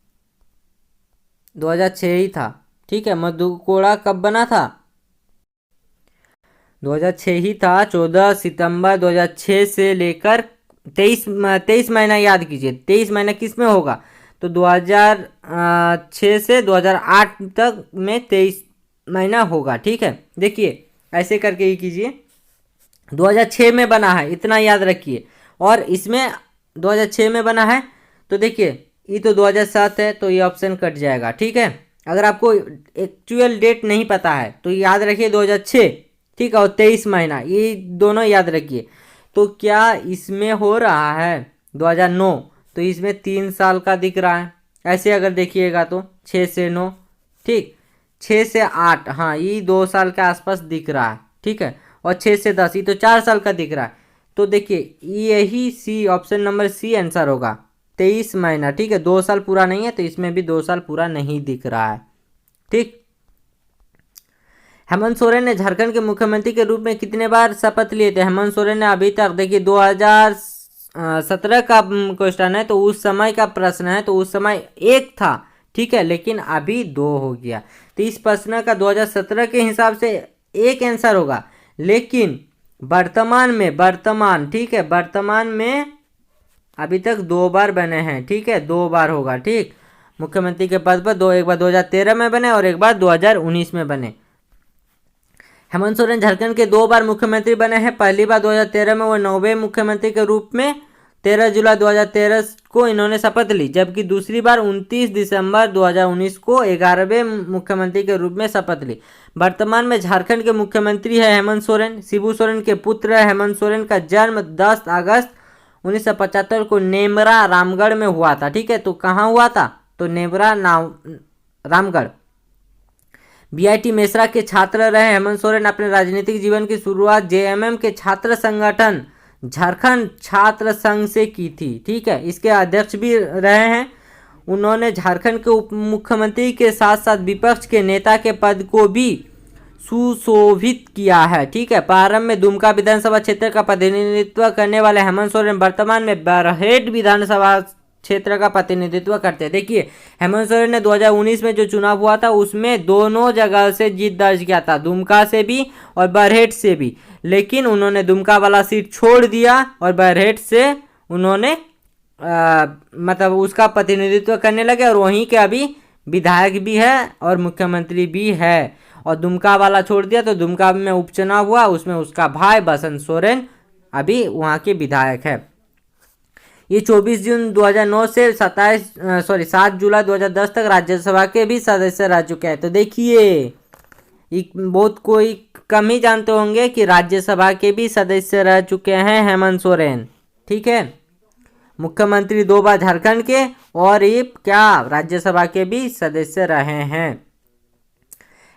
2006 ही था। ठीक है, मधु कोड़ा कब बना था? 2006 ही था। 14 सितंबर 2006 से लेकर 23 महीना याद कीजिए। 23 महीना किस में होगा? तो 2006 से 2008 तक में 23 महीना होगा। ठीक है, देखिए ऐसे करके ही कीजिए। 2006 में बना है, इतना याद रखिए। और इसमें 2006 में बना है तो देखिए ये तो 2007 है, तो ये ऑप्शन कट जाएगा। ठीक है, अगर आपको एक्चुअल डेट नहीं पता है तो याद रखिए 2006। ठीक है, और 23 महीना, ये दोनों याद रखिए। तो क्या इसमें हो रहा है 2009? तो इसमें 3 साल का दिख रहा है। ऐसे अगर देखिएगा तो 6 से 9, ठीक, 6 से 8, हाँ ये 2 साल के आसपास दिख रहा है। ठीक है, और 6 से 10 ये तो 4 साल का दिख रहा है। तो देखिए यही सी, ऑप्शन नंबर सी आंसर होगा, 23 महीना। ठीक है, 2 साल पूरा नहीं है तो इसमें भी 2 साल पूरा नहीं दिख रहा है। ठीक, हेमंत सोरेन ने झारखंड के मुख्यमंत्री के रूप में कितने बार शपथ लिए थे? हेमंत सोरेन ने अभी तक, देखिए 2017 का क्वेश्चन है तो उस समय का प्रश्न है, तो उस समय 1 था। ठीक है, लेकिन अभी 2 हो गया। तो इस प्रश्न का 2017 के हिसाब से 1 आंसर होगा, लेकिन वर्तमान ठीक है, वर्तमान में अभी तक 2 बार बने हैं। ठीक है, 2 बार होगा। ठीक, मुख्यमंत्री के पद पर 2, एक बार 2013 में बने और एक बार 2019 में बने। हेमंत सोरेन झारखंड के 2 बार मुख्यमंत्री बने हैं। पहली बार 2013 में वो 9वें मुख्यमंत्री के रूप में 13 जुलाई 2013 को इन्होंने शपथ ली, जबकि दूसरी बार 29 दिसंबर 2019 को 11वें मुख्यमंत्री के रूप में शपथ ली। वर्तमान में झारखंड के मुख्यमंत्री है हेमंत सोरेन। शिबू सोरेन के पुत्र हेमंत सोरेन का जन्म 10 अगस्त 1975 को नेमरा रामगढ़ में हुआ था। ठीक है, तो कहाँ हुआ था? तो नेमरा रामगढ़। BIT मेसरा के छात्र रहे हेमंत सोरेन। अपने राजनीतिक जीवन की शुरुआत JMM के छात्र संगठन झारखंड छात्र संघ से की थी। ठीक है, इसके अध्यक्ष भी रहे हैं। उन्होंने झारखंड के उप मुख्यमंत्री के साथ साथ विपक्ष के नेता के पद को भी सुशोभित किया है। ठीक है, प्रारंभ में दुमका विधानसभा क्षेत्र का प्रतिनिधित्व करने वाले हेमंत सोरेन वर्तमान में बरहेट विधानसभा क्षेत्र का प्रतिनिधित्व करते हैं। देखिए हेमंत सोरेन ने 2019 में जो चुनाव हुआ था उसमें दोनों जगह से जीत दर्ज किया था, दुमका से भी और बरहेट से भी, लेकिन उन्होंने दुमका वाला सीट छोड़ दिया और बरहेट से उन्होंने मतलब उसका प्रतिनिधित्व करने लगे और वहीं के अभी विधायक भी है और मुख्यमंत्री भी है। और दुमका वाला छोड़ दिया तो दुमका में उपचुनाव हुआ, उसमें उसका भाई बसंत सोरेन अभी वहाँ के विधायक है। ये 24 जून 2009 से 7 जुलाई 2010 तक राज्यसभा के भी सदस्य रह चुके हैं। तो देखिए बहुत कोई कम ही जानते होंगे कि राज्यसभा के भी सदस्य रह चुके हैं हेमंत सोरेन। ठीक है, मुख्यमंत्री 2 बार झारखंड के और ये क्या राज्यसभा के भी सदस्य रहे हैं।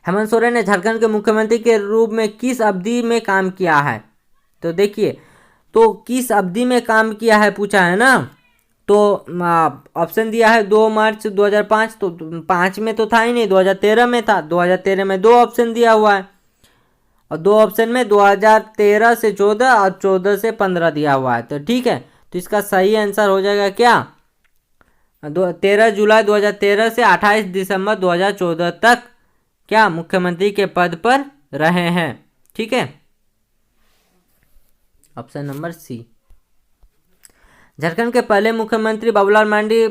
हेमंत सोरेन ने झारखंड के मुख्यमंत्री के रूप में किस अवधि में काम किया है? तो देखिए, तो किस अवधि में काम किया है पूछा है ना, तो ऑप्शन दिया है 2 मार्च 2005, तो 5 में तो था ही नहीं, 2013 में था। 2013 में 2 ऑप्शन दिया हुआ है और 2 ऑप्शन में 2013 से 14 और 14 से 15 दिया हुआ है। तो ठीक है, तो इसका सही आंसर हो जाएगा क्या 13 जुलाई 2013 से 28 दिसंबर 2014 तक क्या मुख्यमंत्री के पद पर रहे हैं। ठीक है, ऑप्शन नंबर सी। झारखंड के पहले मुख्यमंत्री बाबूलाल मरांडी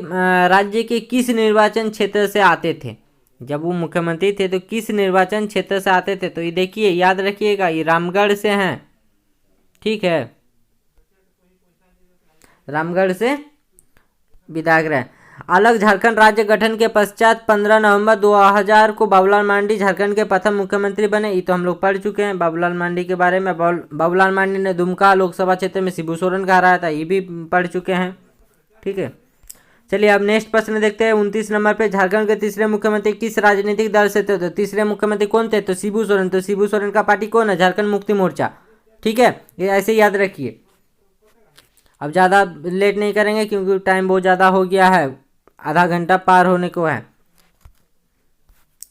राज्य के किस निर्वाचन क्षेत्र से आते थे? जब वो मुख्यमंत्री थे तो किस निर्वाचन क्षेत्र से आते थे? तो ये देखिए याद रखिएगा, ये रामगढ़ से हैं। ठीक है, रामगढ़ से विधायक रहे। अलग झारखंड राज्य गठन के पश्चात 15 नवंबर 2000 को बाबूलाल मांडी झारखंड के प्रथम मुख्यमंत्री बने। ये तो हम लोग पढ़ चुके हैं बाबूलाल मांडी के बारे में। बाबूलाल मांडी ने दुमका लोकसभा क्षेत्र में शिबू सोरेन को हराया था, ये भी पढ़ चुके हैं। ठीक है, चलिए अब नेक्स्ट प्रश्न देखते हैं। 29 नंबर पे, झारखंड के तीसरे मुख्यमंत्री किस राजनीतिक दल से थे? तो तीसरे मुख्यमंत्री कौन थे? तो शिबू सोरेन। तो शिबू सोरेन का पार्टी कौन है? झारखंड मुक्ति मोर्चा। ठीक है, ये ऐसे याद रखिए। अब ज़्यादा लेट नहीं करेंगे क्योंकि टाइम बहुत ज़्यादा हो गया है, आधा घंटा पार होने को है।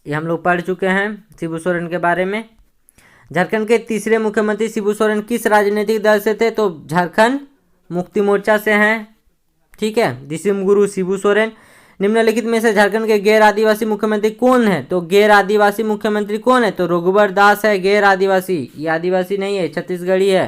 ये हम लोग पढ़ चुके हैं शिबू सोरेन के बारे में। झारखंड के तीसरे मुख्यमंत्री शिबू सोरेन किस राजनीतिक दल से थे? तो झारखंड मुक्ति मोर्चा से हैं। ठीक है, दिसिम गुरु शिबू सोरेन। निम्नलिखित में से झारखंड के गैर आदिवासी मुख्यमंत्री कौन है? तो गैर आदिवासी मुख्यमंत्री कौन है? तो रघुवर दास है गैर आदिवासी। ये आदिवासी नहीं है, छत्तीसगढ़ी है।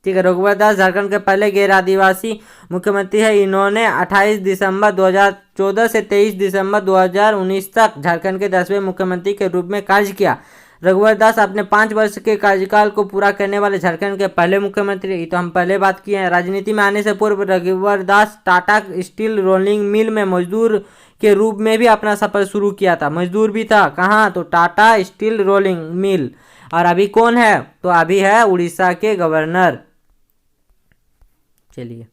ठीक है, रघुवर दास झारखंड के पहले गैर आदिवासी मुख्यमंत्री है। इन्होंने 28 दिसंबर 2014 से 23 दिसंबर 2019 तक झारखंड के 10वें मुख्यमंत्री के रूप में कार्य किया। रघुवर दास अपने 5 वर्ष के कार्यकाल को पूरा करने वाले झारखंड के पहले मुख्यमंत्री। ये तो हम पहले बात किए हैं। राजनीति में आने से पूर्व रघुवर दास टाटा स्टील रोलिंग मिल में मजदूर के रूप में भी अपना सफर शुरू किया था। मजदूर भी था, कहाँ? तो टाटा स्टील रोलिंग मिल। और अभी कौन है? तो अभी है उड़ीसा के गवर्नर। चलिए,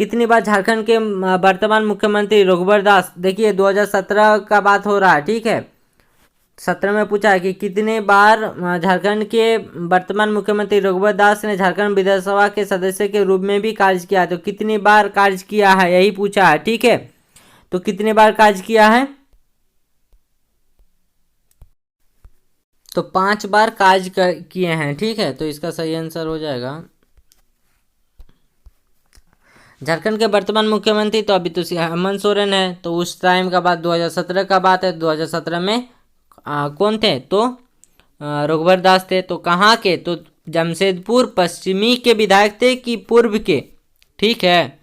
कितनी बार झारखंड के वर्तमान मुख्यमंत्री रघुवर दास, देखिए 2017 का बात हो रहा है। ठीक है, 17 में पूछा है कि कितने बार झारखंड के वर्तमान मुख्यमंत्री रघुवर दास ने झारखंड विधानसभा के सदस्य के रूप में भी कार्य किया है। तो कितनी बार कार्य किया है, यही पूछा है। ठीक है, तो कितने बार कार्य किया है? तो 5 बार कार्य किए हैं। ठीक है, तो इसका सही आंसर हो जाएगा। झारखंड के वर्तमान मुख्यमंत्री तो अभी तो हेमंत सोरेन है। तो उस टाइम का बात 2017 का बात है। 2017 में कौन थे? तो रघुवर दास थे। तो कहाँ के? तो जमशेदपुर पश्चिमी के विधायक थे कि पूर्व के? ठीक है,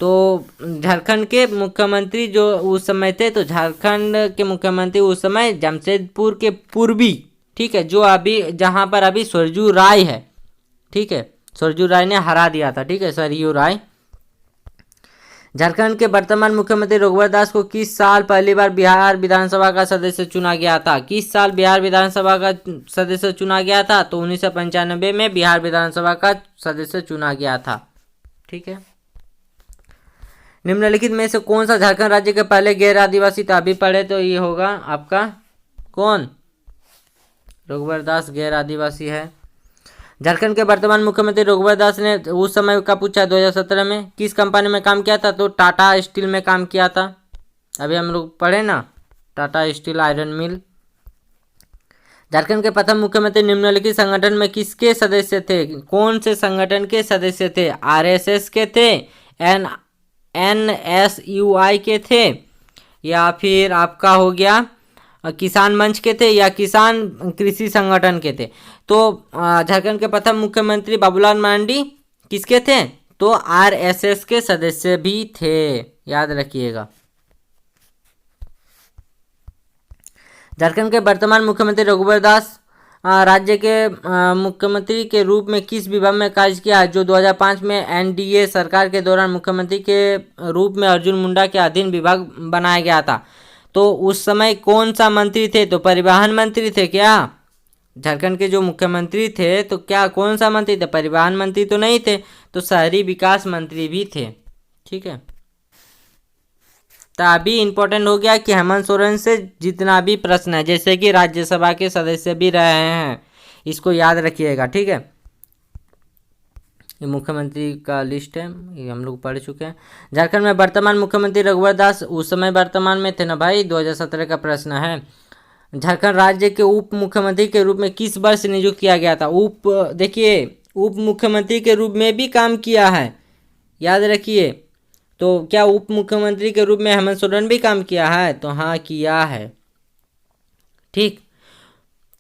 तो झारखंड के मुख्यमंत्री जो उस समय थे, तो झारखंड के मुख्यमंत्री उस समय जमशेदपुर के पूर्वी, ठीक है, जो अभी जहाँ पर अभी सरजू राय है। ठीक है, सरजू राय ने हरा दिया था। ठीक है, सरयू राय। झारखंड के वर्तमान मुख्यमंत्री रघुवर दास को किस साल पहली बार बिहार विधानसभा का सदस्य चुना गया था? किस साल बिहार विधानसभा का सदस्य चुना गया था? तो 1995 में बिहार विधानसभा का सदस्य चुना गया था। ठीक है, निम्नलिखित में से कौन सा झारखंड राज्य के पहले गैर आदिवासी था? अभी पढ़े तो ये होगा आपका कौन? रघुवर दास गैर आदिवासी है। झारखंड के वर्तमान मुख्यमंत्री रघुवर दास ने उस समय का पूछा 2017 में किस कंपनी में काम किया था? तो टाटा स्टील में काम किया था। अभी हम लोग पढ़े ना, टाटा स्टील आयरन मिल। झारखंड के प्रथम मुख्यमंत्री निम्नलिखित संगठन में किसके सदस्य थे? कौन से संगठन के सदस्य थे? आरएसएस के थे, एनएसयूआई के थे, या फिर आपका हो गया किसान मंच के थे, या किसान कृषि संगठन के थे? तो झारखंड के प्रथम मुख्यमंत्री बाबूलाल मांडी किसके थे? तो आरएसएस के सदस्य भी थे, याद रखिएगा। झारखंड के वर्तमान मुख्यमंत्री रघुवर दास राज्य के मुख्यमंत्री के रूप में किस विभाग में कार्य किया है? जो 2005 में एनडीए सरकार के दौरान मुख्यमंत्री के रूप में अर्जुन मुंडा के अधीन विभाग बनाया गया था। तो उस समय कौन सा मंत्री थे? तो परिवहन मंत्री थे क्या? झारखंड के जो मुख्यमंत्री थे तो क्या कौन सा मंत्री थे? परिवहन मंत्री तो नहीं थे, तो शहरी विकास मंत्री भी थे। ठीक है, तो अभी इंपॉर्टेंट हो गया कि हेमंत सोरेन से जितना भी प्रश्न है, जैसे कि राज्यसभा के सदस्य भी रहे हैं, इसको याद रखिएगा। ठीक है, ये मुख्यमंत्री का लिस्ट है, ये हम लोग पढ़ चुके हैं। झारखंड में वर्तमान मुख्यमंत्री रघुवर दास उस समय वर्तमान में थे ना भाई, 2017 का प्रश्न है। झारखंड राज्य के उप मुख्यमंत्री के रूप में किस वर्ष नियुक्त किया गया था? देखिए उप मुख्यमंत्री के रूप में भी काम किया है, याद रखिए। तो क्या उप मुख्यमंत्री के रूप में हेमंत सोरेन भी काम किया है? तो हाँ, किया है। ठीक,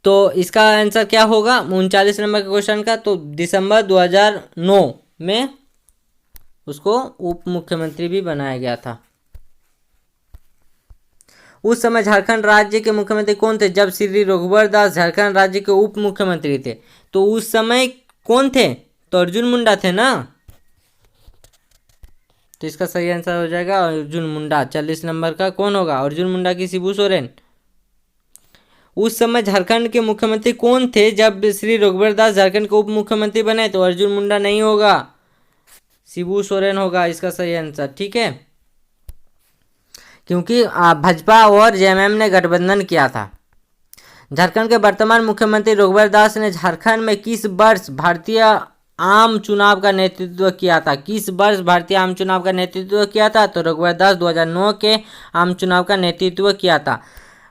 तो इसका आंसर क्या होगा 39 नंबर के क्वेश्चन का? तो दिसंबर 2009 में उसको उप मुख्यमंत्री भी बनाया गया था। उस समय झारखंड राज्य के मुख्यमंत्री कौन थे जब श्री रघुवर दास झारखंड राज्य के उप मुख्यमंत्री थे? तो उस समय कौन थे? तो अर्जुन मुंडा थे ना। तो इसका सही आंसर हो जाएगा अर्जुन मुंडा। 40 नंबर का कौन होगा? अर्जुन मुंडा की शिबू सोरेन। उस समय झारखंड के मुख्यमंत्री कौन थे जब श्री रघुवर दास झारखंड के उप मुख्यमंत्री बने? तो अर्जुन मुंडा नहीं होगा, शिबू सोरेन होगा इसका सही आंसर। ठीक है, क्योंकि भाजपा और जेएमएम ने गठबंधन किया था। झारखंड के वर्तमान मुख्यमंत्री रघुवर दास ने झारखंड में किस वर्ष भारतीय आम चुनाव का नेतृत्व किया था? किस वर्ष भारतीय आम चुनाव का नेतृत्व किया था? तो रघुवर दास 2009 के आम चुनाव का नेतृत्व किया था।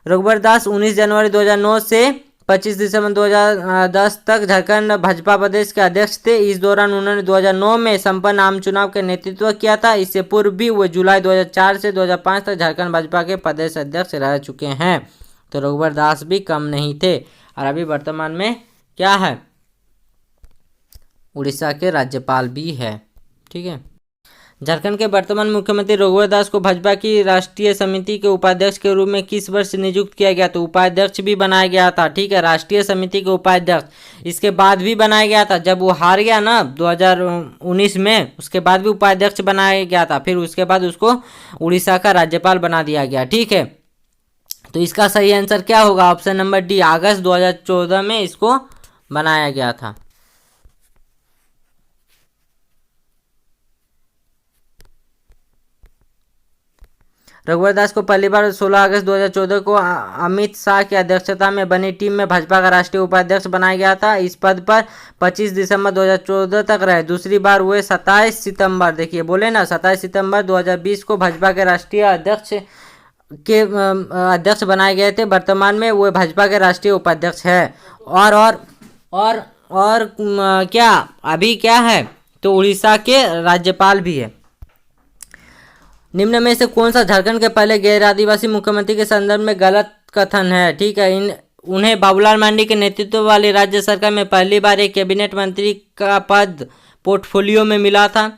रघुवर दास 19 जनवरी 2009 से 25 दिसंबर 2010 तक झारखंड भाजपा प्रदेश के अध्यक्ष थे। इस दौरान उन्होंने 2009 में संपन्न आम चुनाव का नेतृत्व किया था। इससे पूर्व भी वो जुलाई 2004 से 2005 तक झारखंड भाजपा के प्रदेश अध्यक्ष रह चुके हैं। तो रघुवर दास भी कम नहीं थे। और अभी वर्तमान में क्या है? उड़ीसा के राज्यपाल भी है। ठीक है, झारखंड के वर्तमान मुख्यमंत्री रघुवर दास को भाजपा की राष्ट्रीय समिति के उपाध्यक्ष के रूप में किस वर्ष नियुक्त किया गया? तो उपाध्यक्ष भी बनाया गया था। ठीक है, राष्ट्रीय समिति के उपाध्यक्ष इसके बाद भी बनाया गया था। जब वो हार गया ना 2019 में, उसके बाद भी उपाध्यक्ष बनाया गया था। फिर उसके बाद उसको उड़ीसा का राज्यपाल बना दिया गया। ठीक है, तो इसका सही आंसर क्या होगा? ऑप्शन नंबर डी, अगस्त 2014 में इसको बनाया गया था। रघुवर दास को पहली बार 16 अगस्त 2014 को अमित शाह की अध्यक्षता में बनी टीम में भाजपा का राष्ट्रीय उपाध्यक्ष बनाया गया था। इस पद पर 25 दिसंबर 2014 तक रहे। दूसरी बार हुए 27 सितंबर, देखिए बोले ना 27 सितंबर 2020 को भाजपा के राष्ट्रीय अध्यक्ष बनाए गए थे। वर्तमान में वो भाजपा के राष्ट्रीय उपाध्यक्ष है। और क्या अभी क्या है? तो उड़ीसा के राज्यपाल भी है। निम्न में से कौन सा झारखंड के पहले गैर आदिवासी मुख्यमंत्री के संदर्भ में गलत कथन है? ठीक है, उन्हें बाबूलाल मरांडी के नेतृत्व वाली राज्य सरकार में पहली बार एक कैबिनेट मंत्री का पद पोर्टफोलियो में मिला था।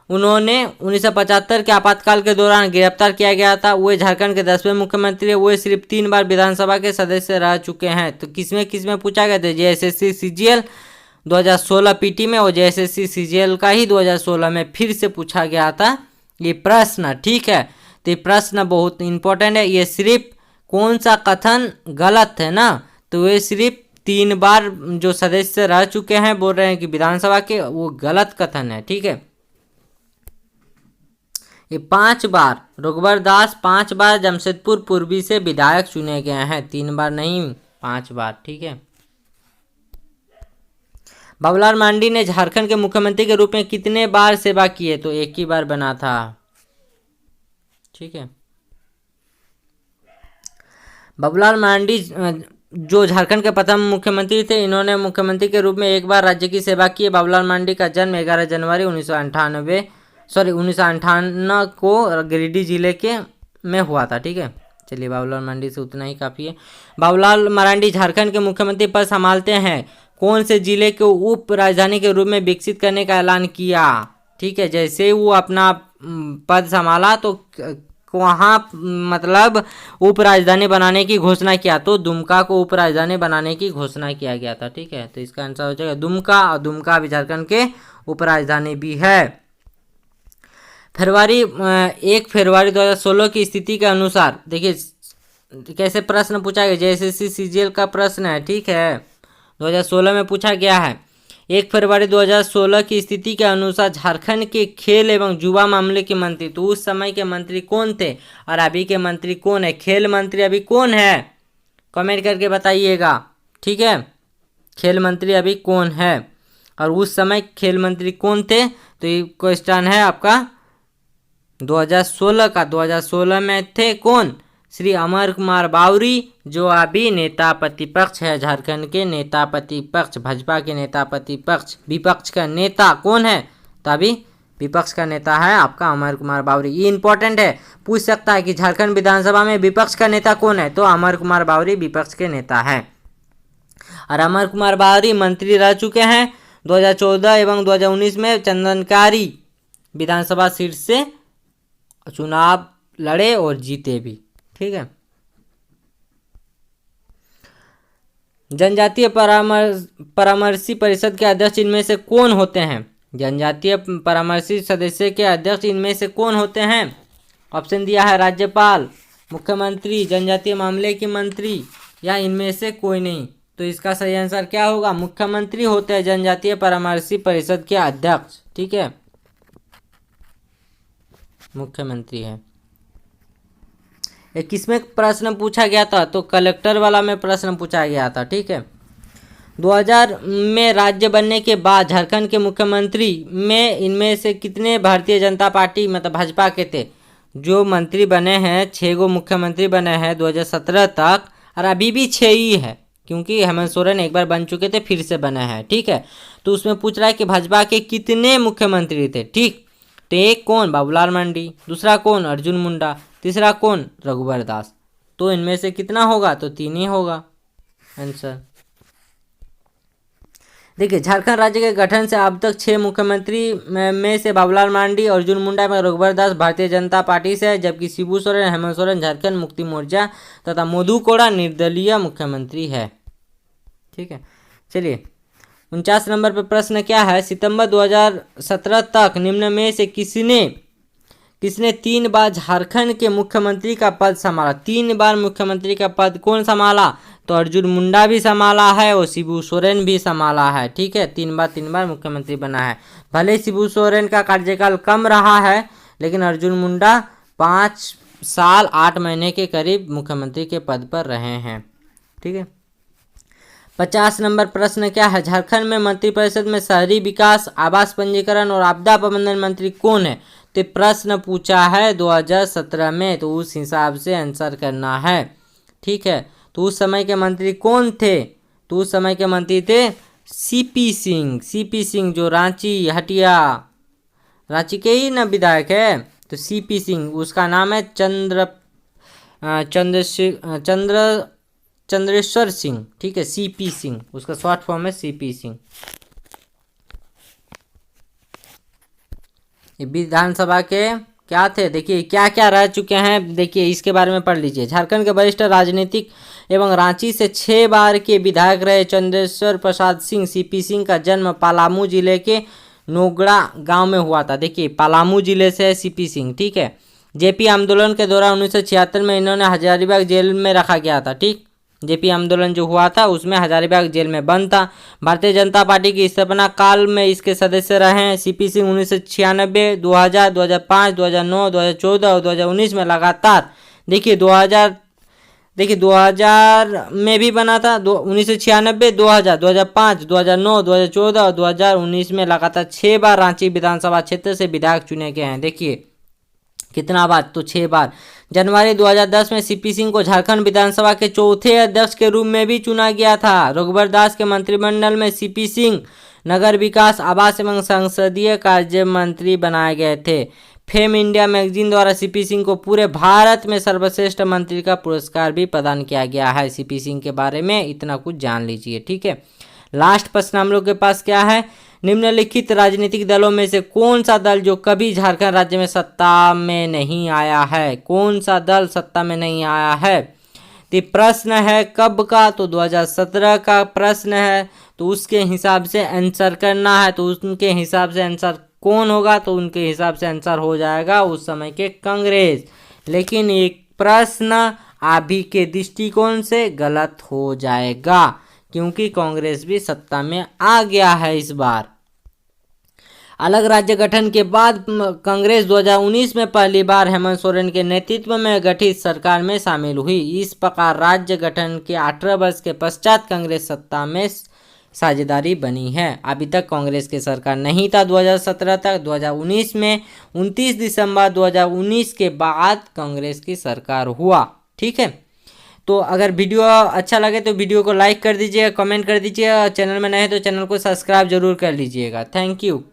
उन्होंने 1975 के आपातकाल के दौरान गिरफ्तार किया गया था। वो झारखंड के 10वें मुख्यमंत्री है। वो सिर्फ 3 बार विधानसभा के सदस्य रह चुके हैं। तो किसमें पूछा गया था? जेएसएससी सीजीएल 2016 पीटी में, और जेएसएससी सीजीएल का ही 2016 में फिर से पूछा गया था ये प्रश्न। ठीक है, तो ये प्रश्न बहुत इंपॉर्टेंट है। ये सिर्फ कौन सा कथन गलत है ना? तो ये सिर्फ 3 बार जो सदस्य रह चुके हैं बोल रहे हैं कि विधानसभा के, वो गलत कथन है। ठीक है, ये 5 बार रघुवर दास 5 बार जमशेदपुर पूर्वी से विधायक चुने गए हैं, 3 बार नहीं 5 बार। ठीक है, बाबूलाल मरांडी ने झारखंड के मुख्यमंत्री के रूप में कितने बार सेवा की है? तो 1 ही बार बना था। ठीक है, बाबूलाल मरांडी जो झारखंड के प्रथम मुख्यमंत्री थे, इन्होंने मुख्यमंत्री के रूप में 1 बार राज्य की सेवा की है। बाबूलाल मरांडी का जन्म 11 जनवरी 1958 को गिरिडीह जिले के में हुआ था। ठीक है, चलिए बाबूलाल मरांडी से उतना ही काफ़ी है। बाबूलाल मरांडी झारखंड के मुख्यमंत्री पद संभालते हैं कौन से जिले को उप राजधानी के रूप में विकसित करने का ऐलान किया? ठीक है, जैसे वो अपना पद संभाला तो वहाँ मतलब उप राजधानी बनाने की घोषणा किया, तो दुमका को उप राजधानी बनाने की घोषणा किया गया था। ठीक है, तो इसका आंसर हो जाएगा दुमका, और दुमका भी झारखंड के उप राजधानी भी है। 1 फरवरी 2016 की स्थिति के अनुसार, देखिए कैसे प्रश्न पूछा गया, जेएसएससी सीजीएल का प्रश्न है। ठीक है, 2016 में पूछा गया है। 1 फरवरी 2016 की स्थिति के अनुसार झारखंड के खेल एवं युवा मामले के मंत्री, तो उस समय के मंत्री कौन थे और अभी के मंत्री कौन है? खेल मंत्री अभी कौन है? कमेंट करके बताइएगा। ठीक है, खेल मंत्री अभी कौन है और उस समय खेल मंत्री कौन थे? तो ये क्वेश्चन है आपका 2016 का। 2016 में थे कौन? श्री अमर कुमार बावरी, जो अभी नेता प्रतिपक्ष है, झारखंड के नेता प्रतिपक्ष, भाजपा के नेता प्रतिपक्ष। विपक्ष का नेता कौन है? तो अभी विपक्ष का नेता है आपका अमर कुमार बावरी। ये इंपॉर्टेंट है, पूछ सकता है कि झारखंड विधानसभा में विपक्ष का नेता कौन है? तो अमर कुमार बावरी विपक्ष के नेता है। और अमर कुमार बावरी मंत्री रह चुके हैं 2014 एवं 2019 में चंदनकारी विधानसभा सीट से चुनाव लड़े और जीते भी। ठीक है, जनजातीय परामर्शी परिषद के अध्यक्ष इनमें से कौन होते हैं? जनजातीय परामर्शी सदस्य के अध्यक्ष इनमें से कौन होते हैं? ऑप्शन दिया है राज्यपाल, मुख्यमंत्री, जनजातीय मामले के मंत्री या इनमें से कोई नहीं। तो इसका सही आंसर क्या होगा? मुख्यमंत्री होते हैं जनजातीय परामर्शी परिषद के अध्यक्ष। ठीक है, मुख्यमंत्री है। किसमें प्रश्न पूछा गया था? तो कलेक्टर वाला में प्रश्न पूछा गया था। ठीक है, 2000 में राज्य बनने के बाद झारखंड के मुख्यमंत्री में इनमें से कितने भारतीय जनता पार्टी मतलब भाजपा के थे? जो मंत्री बने हैं 6 गो मुख्यमंत्री बने हैं 2017 तक, और अभी भी 6 ही है क्योंकि हेमंत सोरेन एक बार बन चुके थे, फिर से बने हैं। ठीक है, तो उसमें पूछ रहा है कि भाजपा के कितने मुख्यमंत्री थे। ठीक, तो एक कौन? बाबूलाल मरांडी, दूसरा कौन? अर्जुन मुंडा, तीसरा कौन? रघुवर दास। तो इनमें से कितना होगा? तो 3 ही होगा आंसर। देखिए, झारखंड राज्य के गठन से अब तक 6 मुख्यमंत्री में से बाबूलाल मरांडी, अर्जुन मुंडा एवं रघुवर दास भारतीय जनता पार्टी से है, जबकि शिबू सोरेन, हेमंत सोरेन झारखंड मुक्ति मोर्चा तथा मधु कोड़ा निर्दलीय मुख्यमंत्री है। ठीक है, चलिए 49 नंबर पर प्रश्न क्या है? सितंबर 2017 तक निम्न में से किसने 3 बार झारखंड के मुख्यमंत्री का पद संभाला? 3 बार मुख्यमंत्री का पद कौन संभाला? तो अर्जुन मुंडा भी संभाला है और शिबू सोरेन भी संभाला है। ठीक है, 3 बार मुख्यमंत्री बना है। भले शिबू सोरेन का कार्यकाल कम रहा है, लेकिन अर्जुन मुंडा 5 साल 8 महीने के करीब मुख्यमंत्री के पद पर रहे हैं। ठीक है, 50 नंबर प्रश्न क्या है? झारखंड में मंत्रिपरिषद में शहरी विकास, आवास पंजीकरण और आपदा प्रबंधन मंत्री कौन है? तो प्रश्न पूछा है 2017 में, तो उस हिसाब से आंसर करना है। ठीक है, तो उस समय के मंत्री कौन थे? तो उस समय के मंत्री थे सीपी सिंह, जो रांची के ही ना विधायक है। तो सीपी सिंह, उसका नाम है चंद्रेश्वर सिंह। ठीक है, सीपी सिंह, उसका शॉर्ट फॉर्म है सीपी सिंह। ये विधानसभा के क्या थे? देखिए क्या क्या रह चुके हैं, देखिए इसके बारे में पढ़ लीजिए। झारखंड के वरिष्ठ राजनीतिक एवं रांची से 6 बार के विधायक रहे चंद्रेश्वर प्रसाद सिंह सीपी सिंह का जन्म पलामू जिले के नोगड़ा गांव में हुआ था। देखिए पलामू जिले से है सीपी सिंह। ठीक है, जेपी आंदोलन के दौरान 1976 में इन्होंने हजारीबाग जेल में रखा गया था। ठीक, जेपी आंदोलन जो हुआ था उसमें हजारीबाग जेल में बंद था। भारतीय जनता पार्टी की स्थापना काल में इसके सदस्य रहे हैं। सीपी सिंह 1996, 2000, 2005, 2009, 2014 और 2019 में लगातार देखिए 2000 में भी बना था। 1996, 2000, 2005, 2009, 2014 और 2019 में लगातार 6 बार रांची विधानसभा क्षेत्र से विधायक चुने गए हैं। देखिए कितना बार? तो 6 बार। जनवरी 2010 में सीपी सिंह को झारखंड विधानसभा के चौथे अध्यक्ष के रूप में भी चुना गया था। रघुवर दास के मंत्रिमंडल में सीपी सिंह नगर विकास, आवास एवं संसदीय कार्य मंत्री बनाए गए थे। फेम इंडिया मैगजीन द्वारा सीपी सिंह को पूरे भारत में सर्वश्रेष्ठ मंत्री का पुरस्कार भी प्रदान किया गया है। सीपी सिंह के बारे में इतना कुछ जान लीजिए। ठीक है, लास्ट प्रश्न हम लोग के पास क्या है? निम्नलिखित राजनीतिक दलों में से कौन सा दल जो कभी झारखंड राज्य में सत्ता में नहीं आया है? कौन सा दल सत्ता में नहीं आया है? तो प्रश्न है कब का? तो 2017 का प्रश्न है, तो उसके हिसाब से आंसर करना है। तो उनके हिसाब से आंसर कौन होगा? तो उनके हिसाब से आंसर हो जाएगा उस समय के कांग्रेस। लेकिन एक प्रश्न अभी के दृष्टिकोण से गलत हो जाएगा क्योंकि कांग्रेस भी सत्ता में आ गया है इस बार। अलग राज्य गठन के बाद कांग्रेस 2019 में पहली बार हेमंत सोरेन के नेतृत्व में गठित सरकार में शामिल हुई। इस प्रकार राज्य गठन के 18 वर्ष के पश्चात कांग्रेस सत्ता में साझेदारी बनी है। अभी तक कांग्रेस की सरकार नहीं था 2017 तक। 2019 में 29 दिसंबर 2019 के बाद कांग्रेस की सरकार हुआ। ठीक है, तो अगर वीडियो अच्छा लगे तो वीडियो को लाइक कर दीजिएगा, कमेंट कर दीजिएगा। चैनल में नए हैं तो चैनल को सब्सक्राइब जरूर कर लीजिएगा। Thank you.